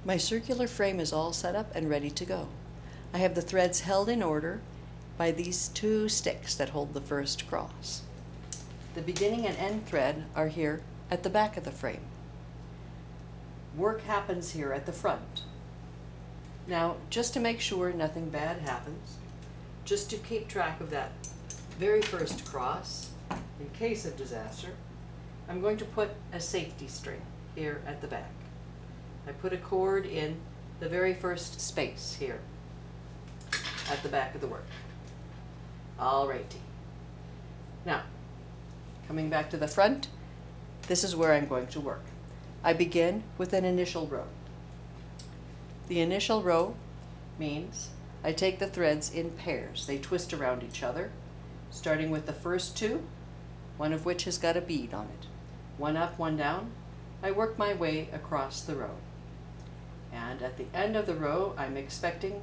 My circular frame is all set up and ready to go. I have the threads held in order by these two sticks that hold the first cross. The beginning and end thread are here at the back of the frame. Work happens here at the front. Now, just to make sure nothing bad happens, just to keep track of that very first cross, in case of disaster, I'm going to put a safety string here at the back. I put a cord in the very first space here at the back of the work. Alrighty. Now, coming back to the front, this is where I'm going to work. I begin with an initial row. The initial row means I take the threads in pairs. They twist around each other, starting with the first two, one of which has got a bead on it. One up, one down. I work my way across the row. And at the end of the row, I'm expecting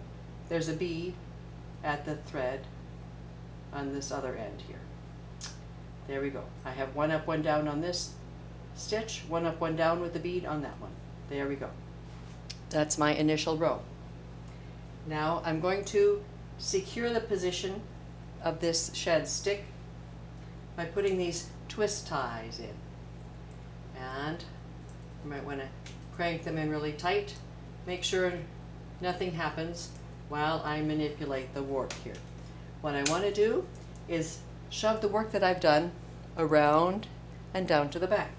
there's a bead at the thread on this other end here. There we go. I have one up, one down on this stitch, one up, one down with the bead on that one. There we go. That's my initial row. Now I'm going to secure the position of this shed stick by putting these twist ties in. And you might want to crank them in really tight. Make sure nothing happens while I manipulate the warp here. What I want to do is shove the work that I've done around and down to the back.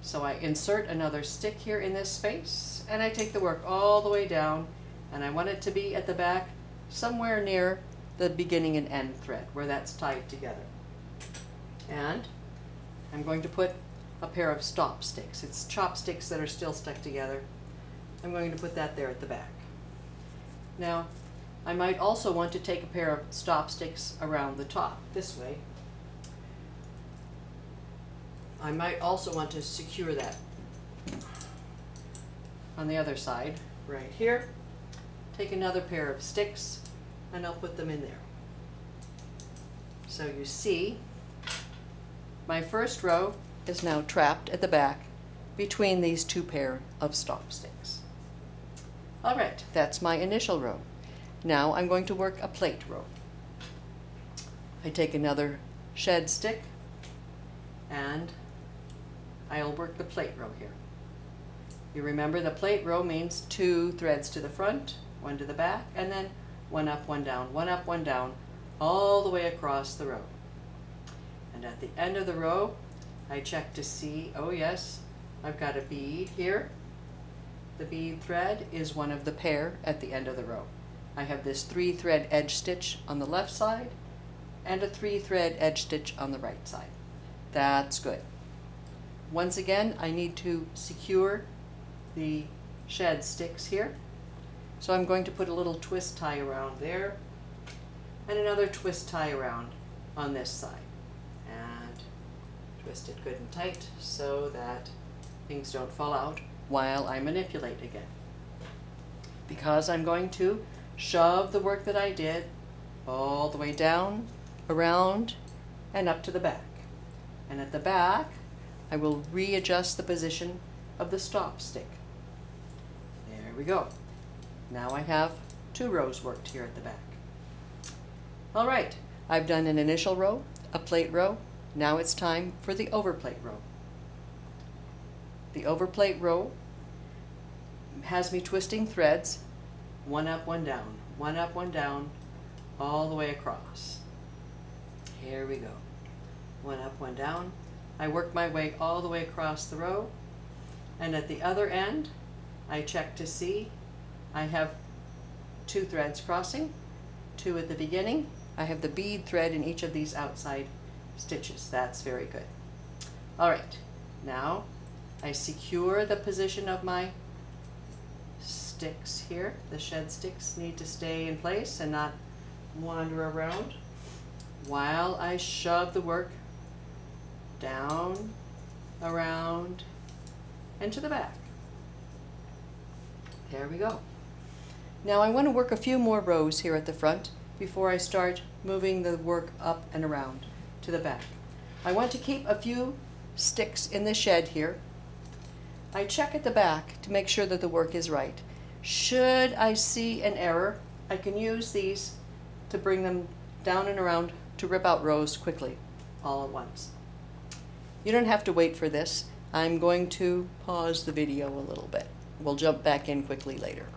So I insert another stick here in this space, and I take the work all the way down, and I want it to be at the back somewhere near the beginning and end thread where that's tied together. And I'm going to put a pair of stop sticks. It's chopsticks that are still stuck together. I'm going to put that there at the back. Now, I might also want to take a pair of stop sticks around the top this way. I might also want to secure that on the other side right here. Take another pair of sticks and I'll put them in there. So you see, my first row is now trapped at the back between these two pair of stop sticks. All right, that's my initial row. Now I'm going to work a plate row. I take another shed stick and I'll work the plate row here. You remember the plate row means two threads to the front, one to the back, and then one up, one down, all the way across the row. And at the end of the row, I check to see, oh yes, I've got a bead here. The bead thread is one of the pair at the end of the row. I have this 3-thread edge stitch on the left side and a 3-thread edge stitch on the right side. That's good. Once again, I need to secure the shed sticks here. So I'm going to put a little twist tie around there and another twist tie around on this side. And twist it good and tight so that things don't fall out while I manipulate again. Because I'm going to shove the work that I did all the way down, around, and up to the back. And at the back, I will readjust the position of the stop stick. There we go. Now I have 2 rows worked here at the back. All right, I've done an initial row, a plate row. Now it's time for the overplate row. The overplate row has me twisting threads, one up, one down, all the way across. Here we go. One up, one down. I work my way all the way across the row, and at the other end, I check to see I have 2 threads crossing, 2 at the beginning. I have the bead thread in each of these outside stitches. That's very good. All right, now I secure the position of my sticks here. The shed sticks need to stay in place and not wander around while I shove the work down, around, and to the back. There we go. Now I want to work a few more rows here at the front before I start moving the work up and around to the back. I want to keep a few sticks in the shed here. I check at the back to make sure that the work is right. Should I see an error, I can use these to bring them down and around to rip out rows quickly, all at once. You don't have to wait for this. I'm going to pause the video a little bit. We'll jump back in quickly later.